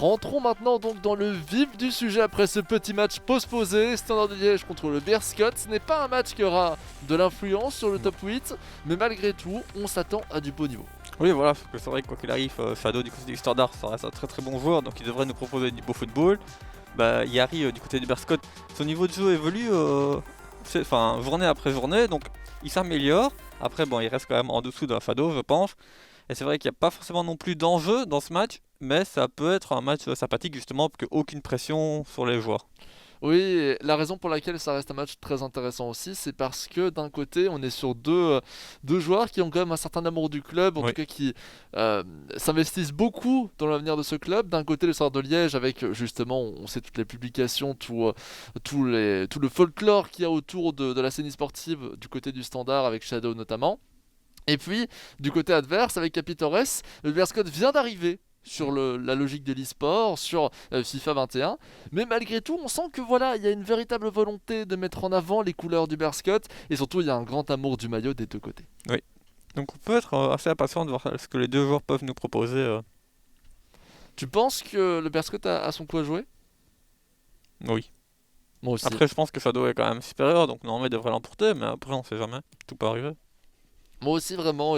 Rentrons maintenant donc dans le vif du sujet après ce petit match postposé. Standard de Liège contre le Beerschot. Ce n'est pas un match qui aura de l'influence sur le top 8, mais malgré tout, on s'attend à du beau niveau. Oui, voilà, parce que c'est vrai que quoi qu'il arrive, Shadow du côté du Standard, ça reste un très très bon joueur, donc il devrait nous proposer du beau football. Yari du côté du Beerschot, son niveau de jeu évolue journée après journée, donc il s'améliore. Après, il reste quand même en dessous de la Fado, je pense. Et c'est vrai qu'il n'y a pas forcément non plus d'enjeu dans ce match, mais ça peut être un match sympathique justement, parce qu'aucune pression sur les joueurs. Oui, et la raison pour laquelle ça reste un match très intéressant aussi, c'est parce que d'un côté, on est sur deux joueurs qui ont quand même un certain amour du club, en tout cas qui s'investissent beaucoup dans l'avenir de ce club. D'un côté, le Standard de Liège, avec justement, on sait toutes les publications, tout le folklore qu'il y a autour de la scène sportive du côté du Standard, avec Shadow notamment. Et puis, du côté adverse, avec Capitores, le Beerschot vient d'arriver sur la logique de l'e-sport, sur FIFA 21, mais malgré tout on sent que voilà, il y a une véritable volonté de mettre en avant les couleurs du Beerschot, et surtout il y a un grand amour du maillot des deux côtés. Oui, donc on peut être assez impatient de voir ce que les deux joueurs peuvent nous proposer. Tu penses que le Beerschot a son coup à jouer ? Oui. Moi aussi. Après je pense que Shadow est quand même supérieur, donc normalement il devrait l'emporter, mais après on sait jamais, tout peut arriver. Moi aussi vraiment,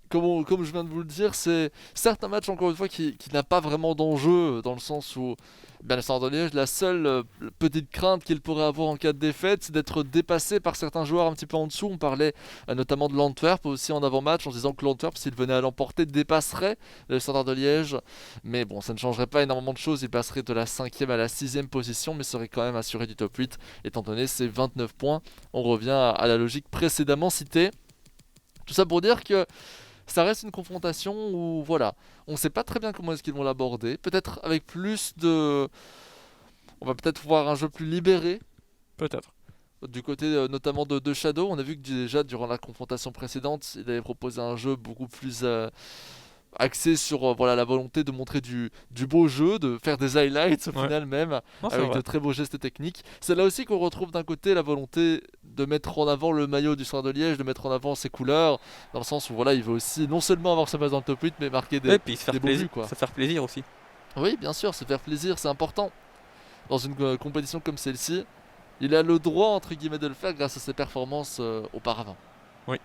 comme je viens de vous le dire, c'est certes un match encore une fois qui n'a pas vraiment d'enjeu, dans le sens où le Standard de Liège, la seule petite crainte qu'il pourrait avoir en cas de défaite, c'est d'être dépassé par certains joueurs un petit peu en dessous. On parlait notamment de l'Antwerp aussi en avant-match, en disant que l'Antwerp, s'il venait à l'emporter, dépasserait le Standard de Liège. Mais bon, ça ne changerait pas énormément de choses, il passerait de la 5e à la 6e position, mais serait quand même assuré du top 8, étant donné ses 29 points. On revient à la logique précédemment citée. Tout ça pour dire que ça reste une confrontation où voilà, on ne sait pas très bien comment est-ce qu'ils vont l'aborder. Peut-être avec plus de... On va peut-être voir un jeu plus libéré. Peut-être. Du côté notamment de Shadow, on a vu que déjà durant la confrontation précédente, il avait proposé un jeu beaucoup plus axé sur la volonté de montrer du beau jeu, de faire des highlights au final même, avec de très beaux gestes techniques. C'est là aussi qu'on retrouve d'un côté la volonté de mettre en avant le maillot du Standard de Liège, de mettre en avant ses couleurs, dans le sens où il veut aussi non seulement avoir sa place dans le top 8, mais marquer des beaux buts, quoi. Se faire plaisir aussi. Oui, bien sûr, se faire plaisir, c'est important. Dans une compétition comme celle-ci, il a le droit, entre guillemets, de le faire grâce à ses performances auparavant. Oui.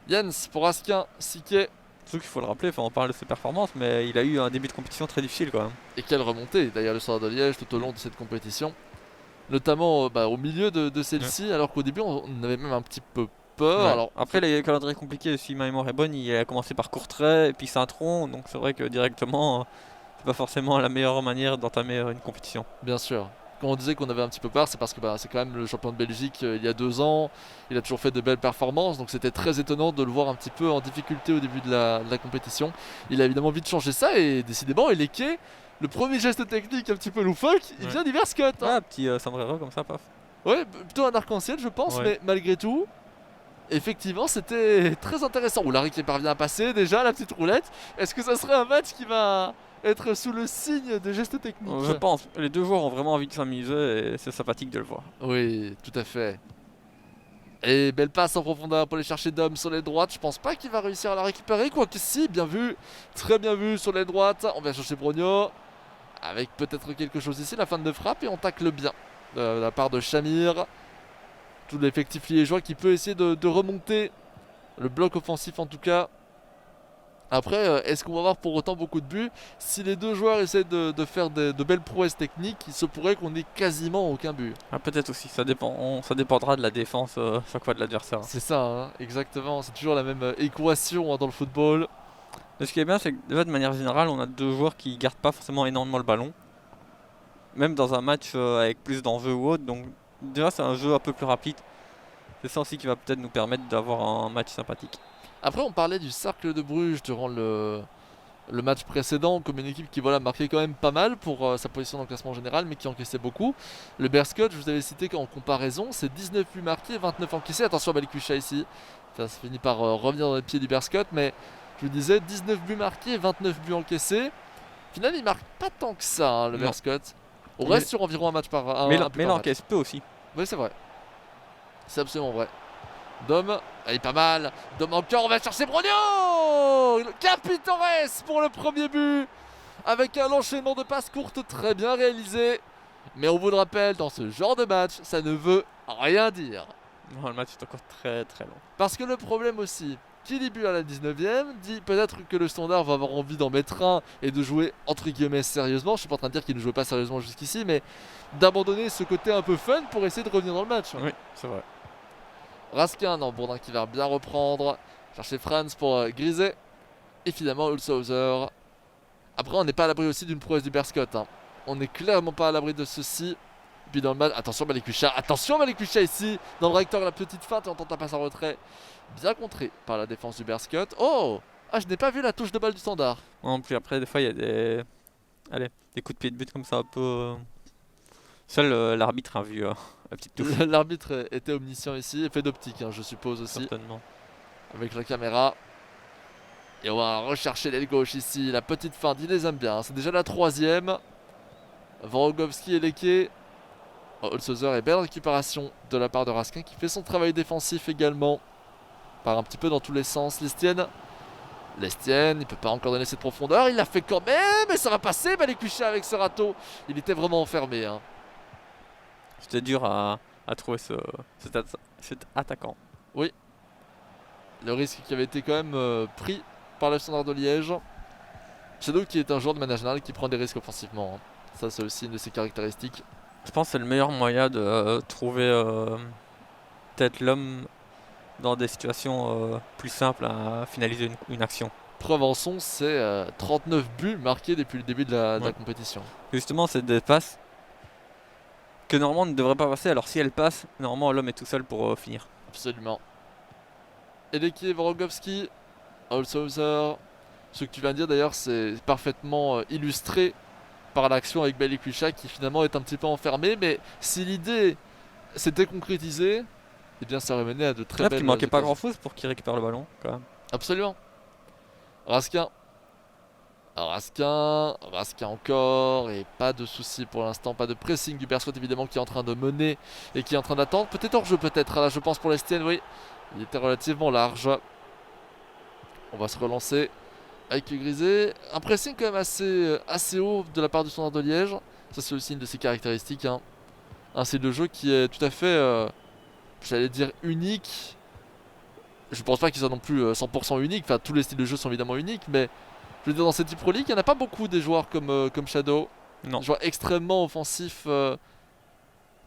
Jens, pour Asquin, Siquet. Surtout qu'il faut le rappeler, on parle de ses performances, mais il a eu un début de compétition très difficile quand même. Et quelle remontée d'ailleurs le Standard de Liège tout au long de cette compétition. Notamment au milieu de celle-ci, alors qu'au début on avait même un petit peu peur. Ouais. Alors, après les calendriers compliqués, si ma mémoire est bonne, il a commencé par Courtrai et puis Saint-Tron, donc c'est vrai que directement, c'est pas forcément la meilleure manière d'entamer une compétition. Bien sûr. Quand on disait qu'on avait un petit peu peur, c'est parce que c'est quand même le champion de Belgique il y a 2 ans. Il a toujours fait de belles performances, donc c'était très étonnant de le voir un petit peu en difficulté au début de la compétition. Il a évidemment vite changé ça et décidément, il est quai. Le premier geste technique un petit peu loufoque, il vient du Beerschot. Ah, petit sombrero comme ça, paf. Ouais, plutôt un arc-en-ciel je pense, mais malgré tout, effectivement c'était très intéressant. Oulari qui parvient à passer déjà la petite roulette. Est-ce que ça serait un match qui va être sous le signe de gestes techniques? Je pense, les deux joueurs ont vraiment envie de s'amuser et c'est sympathique de le voir. Oui, tout à fait. Et belle passe en profondeur pour aller chercher Dom sur les droites. Je pense pas qu'il va réussir à la récupérer, quoique si, bien vu. Très bien vu sur les droites. On vient chercher Brogno. Avec peut-être quelque chose ici, la fin de frappe, et on tacle bien. De la part de Shamir. Tout l'effectif liégeois qui peut essayer de remonter le bloc offensif en tout cas. Après, est-ce qu'on va avoir pour autant beaucoup de buts? Si les deux joueurs essaient de faire de belles prouesses techniques, il se pourrait qu'on ait quasiment aucun but. Ah, peut-être aussi, ça dépendra de la défense chaque fois de l'adversaire. C'est ça, hein, exactement, c'est toujours la même équation dans le football. Ce qui est bien, c'est que déjà de manière générale, on a deux joueurs qui gardent pas forcément énormément le ballon. Même dans un match avec plus d'enjeux ou autre, donc déjà c'est un jeu un peu plus rapide. C'est ça aussi qui va peut-être nous permettre d'avoir un match sympathique. Après, on parlait du Cercle de Bruges durant le match précédent comme une équipe qui marquait quand même pas mal pour sa position dans le classement général, mais qui encaissait beaucoup. Le Beerschot, je vous avais cité qu'en comparaison, c'est 19 buts marqués, 29 encaissés. Attention à Balikwisha ici, ça finit par revenir dans les pieds du Beerschot, mais je vous disais 19 buts marqués, 29 buts encaissés. Au final, il marque pas tant que ça, le Beerschot. On reste sur environ un match par un. Mais il encaisse peu aussi. Oui, c'est vrai. C'est absolument vrai. Dom, il est pas mal. Dom encore, on va chercher Brogno. Capitores pour le premier but. avec un enchaînement de passes courtes très bien réalisé. Mais on vous le rappelle, dans ce genre de match, ça ne veut rien dire. Non, le match est encore très très long. Parce que le problème aussi, qui dit but à la 19ème, dit peut-être que le Standard va avoir envie d'en mettre un et de jouer entre guillemets sérieusement. Je suis pas en train de dire qu'il ne jouait pas sérieusement jusqu'ici, mais d'abandonner ce côté un peu fun pour essayer de revenir dans le match. Oui, c'est vrai. Raskin, non, Bourdin qui va bien reprendre. Chercher Franz pour Griset. Et finalement Holzhauser. Après, on n'est pas à l'abri aussi d'une prouesse du Berscott. Hein. On n'est clairement pas à l'abri de ceci. Puis dans le match, attention Malekucha ici, dans le recteur, la petite feinte et on tente un passe en retrait. Bien contré par la défense du Berscott. Oh, ah, je n'ai pas vu la touche de balle du Standard. Moi non plus, après des fois il y a des... Allez, des coups de pied de but comme ça un peu... Seul l'arbitre a vu la petite touche. L'arbitre était omniscient ici, effet d'optique hein, je suppose aussi. Certainement. Avec la caméra. Et on va rechercher l'aile gauche ici, la petite feinte, il les aime bien. C'est déjà la 3ème. Vorogovski et Leke. Holzhauser et belle récupération de la part de Raskin qui fait son travail défensif également. Part un petit peu dans tous les sens. Lestienne, il peut pas encore donner cette profondeur. Il l'a fait quand même et ça va passer. Malekucha avec ce râteau. Il était vraiment enfermé. Hein. C'était dur à trouver cet attaquant. Oui. Le risque qui avait été quand même pris par le Standard de Liège. Shadow qui est un joueur de manière générale qui prend des risques offensivement. Hein. Ça c'est aussi une de ses caractéristiques. Je pense que c'est le meilleur moyen de trouver peut-être l'homme dans des situations plus simples à finaliser une action. Preuve en son, c'est 39 buts marqués depuis le début de la compétition. Justement, c'est des passes que normalement ne devraient pas passer. Alors si elles passent, normalement l'homme est tout seul pour finir. Absolument. Eleki, Vorogovski, Holzhauser. Ce que tu viens de dire d'ailleurs, c'est parfaitement illustré par l'action avec Malekucha qui finalement est un petit peu enfermé. Mais si l'idée s'était concrétisée, eh bien ça aurait mené à de très belles... Il manquait pas grand chose pour qu'il récupère le ballon quand même. Absolument. Raskin. Raskin encore, et pas de soucis pour l'instant, pas de pressing du Berscott évidemment qui est en train de mener et qui est en train d'attendre. Peut-être hors-jeu peut-être, là je pense pour l'Estienne, oui. Il était relativement large. On va se relancer avec Griset. Un pressing quand même assez haut de la part du Standard de Liège. Ça c'est aussi une de ses caractéristiques. Hein. Un style de jeu qui est tout à fait, j'allais dire unique. Je pense pas qu'il soit non plus 100% unique, enfin tous les styles de jeu sont évidemment uniques, mais je veux dire dans cette Pro League, il n'y en a pas beaucoup des joueurs comme Shadow. Non. Des joueurs extrêmement offensifs,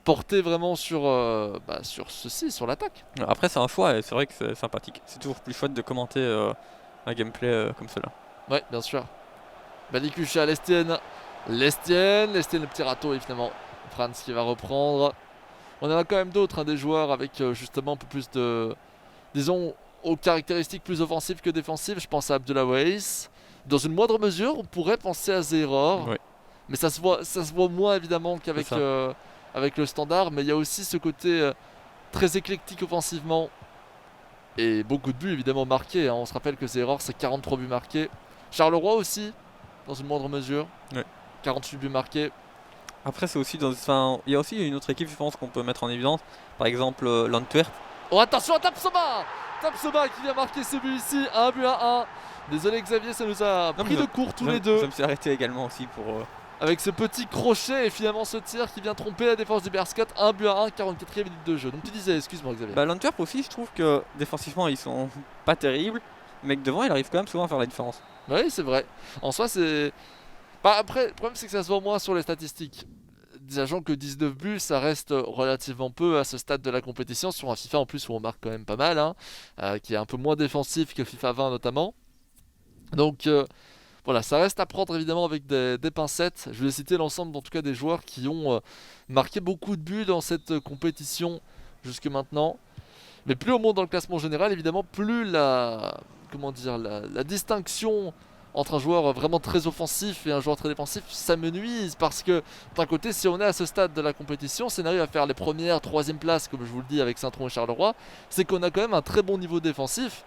portés vraiment sur l'attaque. Après c'est un choix et c'est vrai que c'est sympathique. C'est toujours plus chouette de commenter un gameplay comme cela. Ouais, bien sûr. Malekucha, Lestienne, le petit râteau et finalement Franz qui va reprendre. On en a quand même d'autres, hein, des joueurs avec justement un peu plus de... disons, aux caractéristiques plus offensives que défensives. Je pense à Abdullah Weiss. Dans une moindre mesure, on pourrait penser à Zeror. Oui. Mais ça se voit moins évidemment qu'avec avec le Standard. Mais il y a aussi ce côté très éclectique offensivement. Et beaucoup de buts évidemment marqués. Hein. On se rappelle que Zeror, c'est 43 buts marqués. Charleroi aussi, dans une moindre mesure. Oui. 48 buts marqués. Après, c'est aussi il y a aussi une autre équipe, je pense, qu'on peut mettre en évidence. Par exemple, l'Antwerp. Oh attention à Tapsoba qui vient marquer ce but ici, 1 but à 1. Désolé Xavier, ça nous a pris de court tous les deux. Je me suis arrêté également aussi pour... Avec ce petit crochet et finalement ce tir qui vient tromper la défense du Berscott. 1 but à 1, 44e minute de jeu. Donc tu disais, excuse-moi Xavier. L'Antwerp aussi, je trouve que défensivement ils sont pas terribles, mais que devant ils arrivent quand même souvent à faire la différence. Oui, c'est vrai. En soi, c'est... après, le problème c'est que ça se voit moins sur les statistiques. Sachant que 19 buts, ça reste relativement peu à ce stade de la compétition, sur un FIFA en plus où on marque quand même pas mal, hein, qui est un peu moins défensif que FIFA 20 notamment. Donc voilà, ça reste à prendre évidemment avec des pincettes. Je vais citer l'ensemble en tout cas des joueurs qui ont marqué beaucoup de buts dans cette compétition jusque maintenant. Mais plus on monte dans le classement général, évidemment, plus la distinction entre un joueur vraiment très offensif et un joueur très défensif s'amenuise, parce que d'un côté, si on est à ce stade de la compétition, si on arrive à faire les premières, troisième places, comme je vous le dis avec Saint-Tron et Charleroi, c'est qu'on a quand même un très bon niveau défensif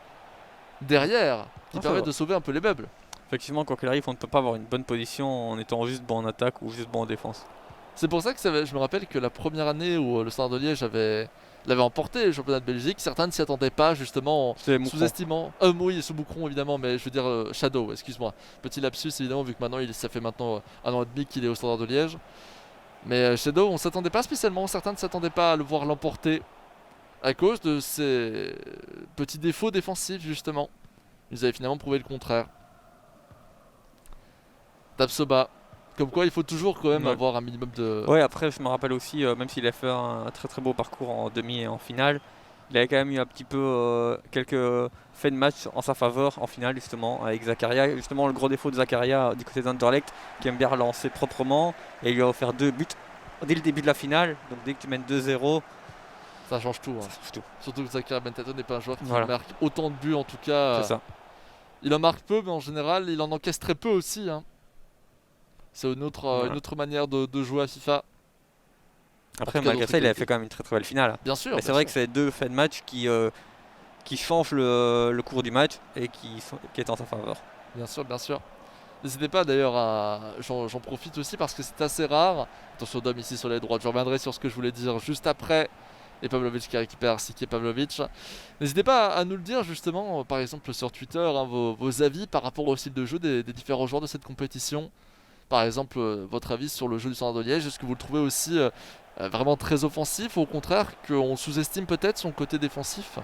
derrière qui permet de sauver un peu les meubles. Effectivement, quoi qu'il arrive, on ne peut pas avoir une bonne position en étant juste bon en attaque ou juste bon en défense. C'est pour ça que je me rappelle que la première année où le Standard de Liège avait l'avait emporté le championnat de Belgique. Certains ne s'y attendaient pas, justement, C'est en Moucron. sous-estimant. Oui, sous Moucron évidemment, mais je veux dire Shadow, excuse-moi. Petit lapsus évidemment, vu que maintenant ça fait maintenant 1 an et demi qu'il est au Standard de Liège. Mais Shadow, on s'attendait pas spécialement, certains ne s'attendaient pas à le voir l'emporter à cause de ses petits défauts défensifs, justement. Ils avaient finalement prouvé le contraire. Tapsoba. Comme quoi, il faut toujours quand même Ouais. avoir un minimum de. Ouais, après, je me rappelle aussi, même s'il a fait un très très beau parcours en demi et en finale, il avait quand même eu un petit peu quelques faits de match en sa faveur en finale, justement, avec Zakaria. Justement, le gros défaut de Zakaria du côté d'Anderlecht, qui aime bien relancer proprement, et il lui a offert 2 buts dès le début de la finale. Donc, dès que tu mènes 2-0, Ça change tout. ça change tout. Surtout que Zakaria Bentato n'est pas un joueur qui Voilà. marque autant de buts, en tout cas. C'est ça. Il en marque peu, mais en général, il en encaisse très peu aussi. Hein. C'est une Voilà. autre manière de jouer à FIFA. Après, tout cas, malgré d'autres ça, il a qualités. fait quand même une très très belle finale. Bien sûr. Mais c'est vrai que c'est 2 faits de match qui changent le cours du match et qui est en sa faveur. Bien sûr, bien sûr. N'hésitez pas d'ailleurs à. J'en profite aussi parce que c'est assez rare. Attention, Dom ici sur les droites. Je reviendrai sur ce que je voulais dire juste après. Et Pavlovic qui récupère Siki Pavlovic. N'hésitez pas à nous le dire justement, par exemple sur Twitter, hein, vos avis par rapport au style de jeu des différents joueurs de cette compétition. Par exemple, votre avis sur le jeu du Standard de Liège. Est-ce que vous le trouvez aussi vraiment très offensif ou au contraire qu'on sous-estime peut-être son côté défensif?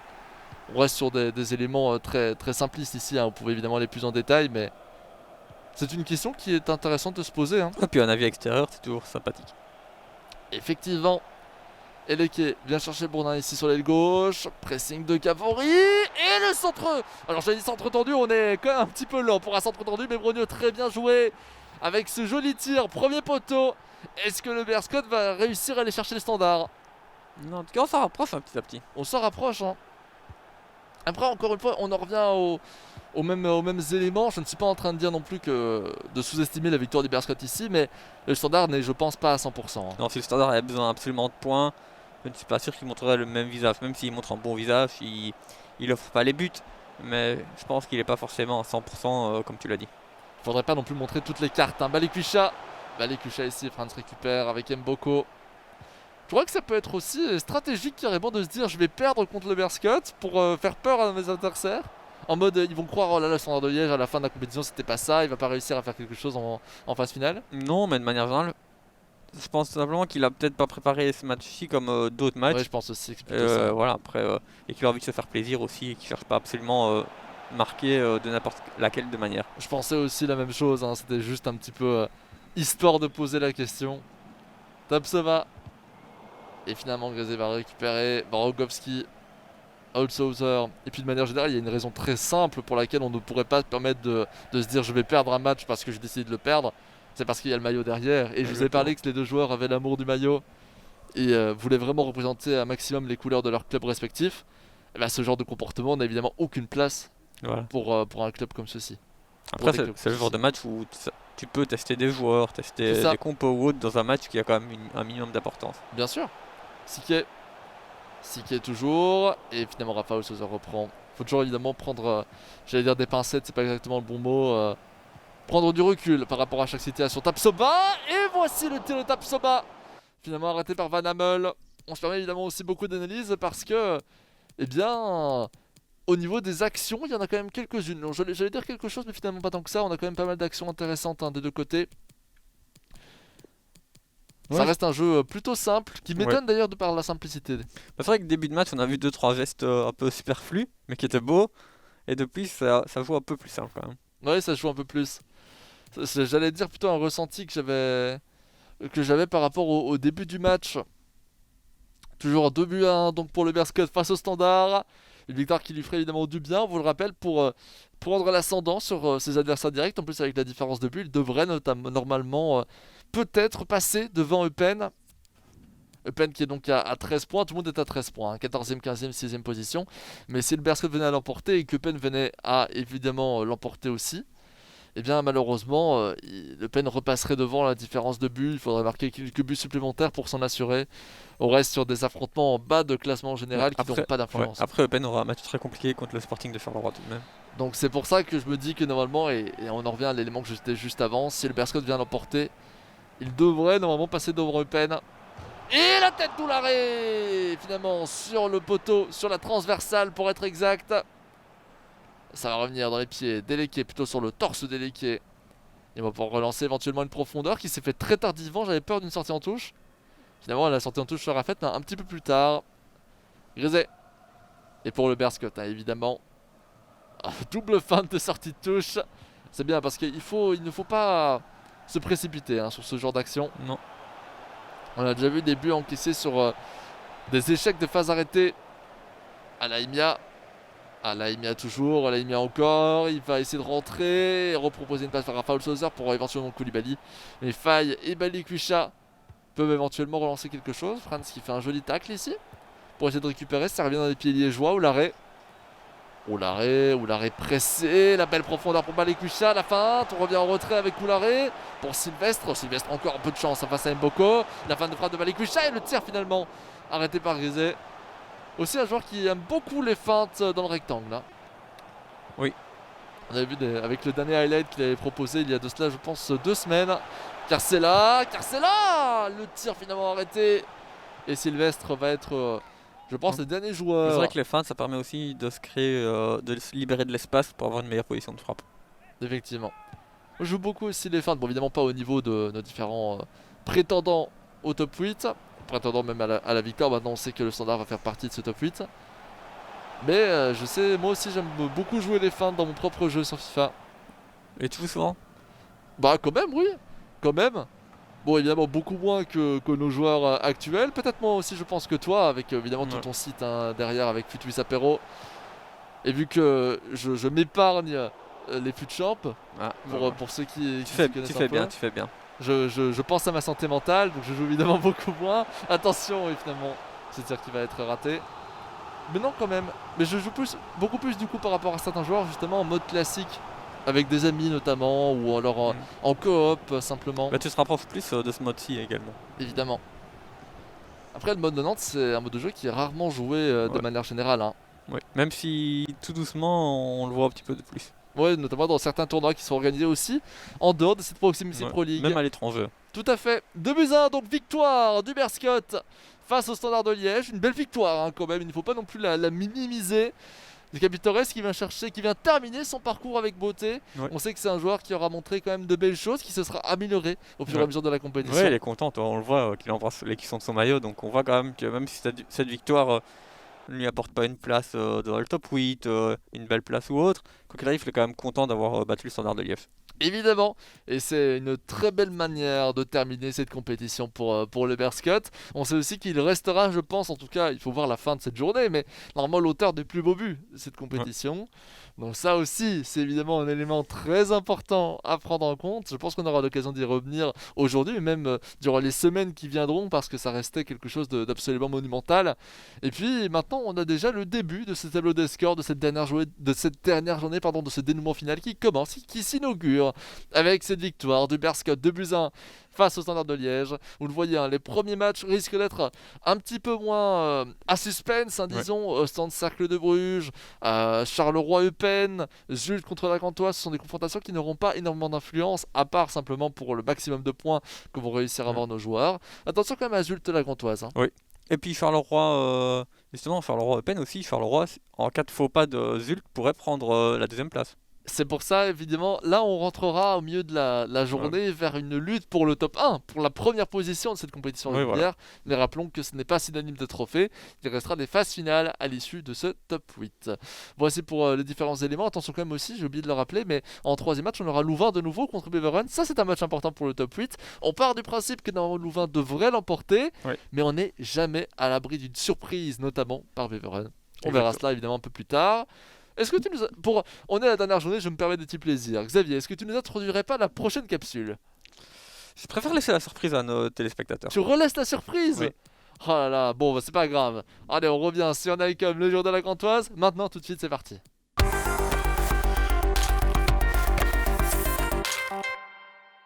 On reste sur des éléments très, très simplistes ici. Hein. Vous pouvez évidemment aller plus en détail, mais c'est une question qui est intéressante de se poser. Hein. Et puis un avis extérieur, c'est toujours sympathique. Effectivement. Eleke vient chercher Bourdin ici sur l'aile gauche. Pressing de Cavori. Et le centre. Alors j'avais dit centre tendu, on est quand même un petit peu lent pour un centre tendu. Mais Brogno très bien joué. Avec ce joli tir, premier poteau. Est-ce que le Berscott va réussir à aller chercher le standard? Non, en tout cas, on s'en rapproche un petit à petit. On s'en rapproche. Hein. Après, encore une fois, on en revient aux mêmes éléments. Je ne suis pas en train de dire non plus que de sous-estimer la victoire du Berscott ici. Mais le standard n'est, je pense, pas à 100%. Hein. Non, si le standard a besoin absolument de points, je ne suis pas sûr qu'il montrerait le même visage. Même s'il montre un bon visage, il offre pas les buts. Mais je pense qu'il n'est pas forcément à 100% comme tu l'as dit. Faudrait pas non plus montrer toutes les cartes. Hein. Balikwisha ici, Franz récupère avec Mboko. Je crois que ça peut être aussi stratégique carrément de se dire je vais perdre contre le Berscott pour faire peur à mes adversaires. En mode ils vont croire oh là là le Standard de Liège à la fin de la compétition c'était pas ça, il va pas réussir à faire quelque chose en phase finale. Non, mais de manière générale, je pense simplement qu'il a peut-être pas préparé ce match-ci comme d'autres matchs. Ouais, je pense aussi que c'est plutôt ça. Voilà, après, et qu'il a envie de se faire plaisir aussi et qu'il cherche pas absolument marquer de n'importe laquelle de manière. Je pensais aussi la même chose, hein. C'était juste un petit peu histoire de poser la question. Tapsova. Et finalement Grézé va récupérer Barogovski, Holzhauser. Et puis de manière générale, il y a une raison très simple pour laquelle on ne pourrait pas se permettre de se dire je vais perdre un match parce que j'ai décidé de le perdre. C'est parce qu'il y a le maillot derrière. Et je vous ai parlé que les deux joueurs avaient l'amour du maillot et voulaient vraiment représenter un maximum les couleurs de leur club respectif. Et ben, ce genre de comportement n'a évidemment aucune place Voilà. pour un club comme ceci. Après, des clubs c'est le comme genre de ceci. match où tu peux tester des joueurs, C'est tester ça. des compos ou autres dans un match qui a quand même un minimum d'importance. Bien sûr. Siké toujours. Et finalement Rafael Sousa reprend. Faut toujours évidemment prendre, j'allais dire des pincettes, c'est pas exactement le bon mot. Prendre du recul par rapport à chaque situation. Tapsoba. Et voici le tir de Tapsoba. Finalement arrêté par Van Hammel. On se permet évidemment aussi beaucoup d'analyse parce que, eh bien, au niveau des actions, il y en a quand même quelques-unes. Donc, j'allais dire quelque chose, mais finalement pas tant que ça. On a quand même pas mal d'actions intéressantes hein, des deux côtés. Ça Ouais. reste un jeu plutôt simple, qui m'étonne d'ailleurs de par la simplicité. Bah, c'est vrai que début de match, on a vu 2-3 gestes un peu superflus, mais qui étaient beaux. Et depuis, ça joue un peu plus simple quand même. Ouais, ça se joue un peu plus. J'allais dire plutôt un ressenti que j'avais par rapport au début du match. Toujours 2 buts à 1 donc pour le Berscott face au Standard. Une victoire qui lui ferait évidemment du bien, on vous le rappelle, pour prendre l'ascendant sur ses adversaires directs. En plus, avec la différence de but, il devrait normalement peut-être passer devant Eupen. Eupen qui est donc à 13 points, tout le monde est à 13 points, hein, 14e, 15e, 6e position. Mais si le Berscott venait à l'emporter et que Eupen venait à évidemment l'emporter aussi, eh bien malheureusement, Le Pen repasserait devant la différence de but. Il faudrait marquer quelques buts supplémentaires pour s'en assurer. On reste sur des affrontements en bas de classement général qui n'auront pas d'influence. Après, Eupen aura un match très compliqué contre le Sporting de Charleroi tout de même. Donc c'est pour ça que je me dis que normalement, et on en revient à l'élément que j'étais juste avant, si le Berscott vient l'emporter, il devrait normalement passer devant Eupen. Et la tête d'Oularé finalement sur le poteau, sur la transversale pour être exact. Ça va revenir dans les pieds d'Eleke, plutôt sur le torse d'Eleke. Il va pouvoir relancer éventuellement une profondeur qui s'est fait très tardivement. J'avais peur d'une sortie en touche. Finalement, la sortie en touche sera faite un petit peu plus tard. Griset. Et pour le Berscott, hein, évidemment. Double feinte de sortie de touche. C'est bien parce qu'il ne faut pas se précipiter sur ce genre d'action. Non. On a déjà vu des buts encaissés sur des échecs de phase arrêtée. Alaïmia. Alaïmia toujours, Alaïmia encore. Il va essayer de rentrer et reproposer une passe vers Rafael Sauzer pour éventuellement Koulibaly. Mais Faye et Balikwisha peuvent éventuellement relancer quelque chose. Franz qui fait un joli tacle ici pour essayer de récupérer. Ça revient dans les pieds liégeois. Oularé pressé. La belle profondeur pour Balikwisha. La feinte. On revient en retrait avec Oularé pour Sylvestre. Sylvestre encore un peu de chance face à Mboko. La feinte de frappe de Balikwisha et le tir finalement arrêté par Griset. Aussi un joueur qui aime beaucoup les feintes dans le rectangle. Hein. Oui. On avait vu avec le dernier highlight qu'il avait proposé il y a de cela, je pense, 2 semaines. Carcella. Le tir finalement arrêté. Et Sylvestre va être, je pense, le dernier joueur. C'est vrai que les feintes, ça permet aussi de se créer, de se libérer de l'espace pour avoir une meilleure position de frappe. Effectivement. On joue beaucoup aussi les feintes. Bon, évidemment pas au niveau de nos différents prétendants au top 8. Prétendant même à la victoire. Maintenant on sait que le Standard va faire partie de ce top 8. Mais je sais, moi aussi j'aime beaucoup jouer les feintes dans mon propre jeu sur FIFA. Et tu joues souvent? Bah quand même, oui, quand même. Bon, évidemment beaucoup moins que nos joueurs actuels. Peut-être moi aussi je pense que toi, avec évidemment tout ton site derrière avec Futuis Apéro. Et vu que je m'épargne les fut champ pour ceux qui tu fais bien. Je pense à ma santé mentale, donc je joue évidemment beaucoup moins. Attention, et finalement, c'est tir qui va être raté. Mais non, quand même. Mais je joue beaucoup plus du coup par rapport à certains joueurs, justement en mode classique, avec des amis notamment, ou alors en coop simplement. Bah, tu te rapproches plus de ce mode-ci également. Évidemment. Après, le mode de Nantes, c'est un mode de jeu qui est rarement joué de manière générale. Hein. Ouais. Même si tout doucement, on le voit un petit peu de plus. Ouais, notamment dans certains tournois qui sont organisés aussi en dehors de cette Proximity Pro League. Même à l'étranger. Tout à fait. 2-1, donc victoire du Berscott face au Standard de Liège. Une belle victoire quand même, il ne faut pas non plus la minimiser. Le Capitores qui vient terminer son parcours avec beauté. Ouais. On sait que c'est un joueur qui aura montré quand même de belles choses, qui se sera amélioré au fur et à mesure de la compétition. Ouais, il est content, on le voit qu'il embrasse les cuissons de son maillot, donc on voit quand même que même si cette victoire ne lui apporte pas une place dans le top 8, une belle place ou autre, quoi qu'il arrive, il est quand même content d'avoir battu le Standard de Liège. Évidemment, et c'est une très belle manière de terminer cette compétition pour le Berscott. On sait aussi qu'il restera, je pense, en tout cas, il faut voir la fin de cette journée, mais normalement l'auteur des plus beaux buts de cette compétition. Ouais. Donc ça aussi, c'est évidemment un élément très important à prendre en compte. Je pense qu'on aura l'occasion d'y revenir aujourd'hui, et même durant les semaines qui viendront, parce que ça restait quelque chose d'absolument monumental. Et puis maintenant, on a déjà le début de ce tableau des scores de cette dernière journée, de ce dénouement final qui commence, qui s'inaugure avec cette victoire du Berscott 2-1 face au Standard de Liège. Vous le voyez, les premiers matchs risquent d'être un petit peu moins à suspense, disons. Stade Cercle de Bruges, Charleroi-Eupen, Zulte contre la Gantoise, ce sont des confrontations qui n'auront pas énormément d'influence, à part simplement pour le maximum de points que vont réussir à avoir nos joueurs. Attention quand même à Zulte la Gantoise. Oui. Et puis Charleroi, justement, Charleroi-Eupen aussi, Charleroi, en cas de faux pas de Zulte, pourrait prendre la deuxième place. C'est pour ça, évidemment, là on rentrera au milieu de la journée vers une lutte pour le top 1, pour la première position de cette compétition régulière. Voilà. Mais rappelons que ce n'est pas synonyme de trophée, il restera des phases finales à l'issue de ce top 8. Voici pour les différents éléments. Attention quand même aussi, j'ai oublié de le rappeler, mais en troisième match, on aura Louvain de nouveau contre Beveren. Ça, c'est un match important pour le top 8. On part du principe que normalement Louvain devrait l'emporter, mais on n'est jamais à l'abri d'une surprise, notamment par Beveren. On verra cela évidemment un peu plus tard. Est-ce que tu nous on est à la dernière journée, je me permets des petits plaisirs. Xavier, est-ce que tu nous introduirais pas la prochaine capsule? Je préfère laisser la surprise à nos téléspectateurs. Tu relaisses la surprise? Oui. Oh là là, bon, c'est pas grave. Allez, on revient sur Nike, le jour de la Gantoise. Maintenant, tout de suite, c'est parti.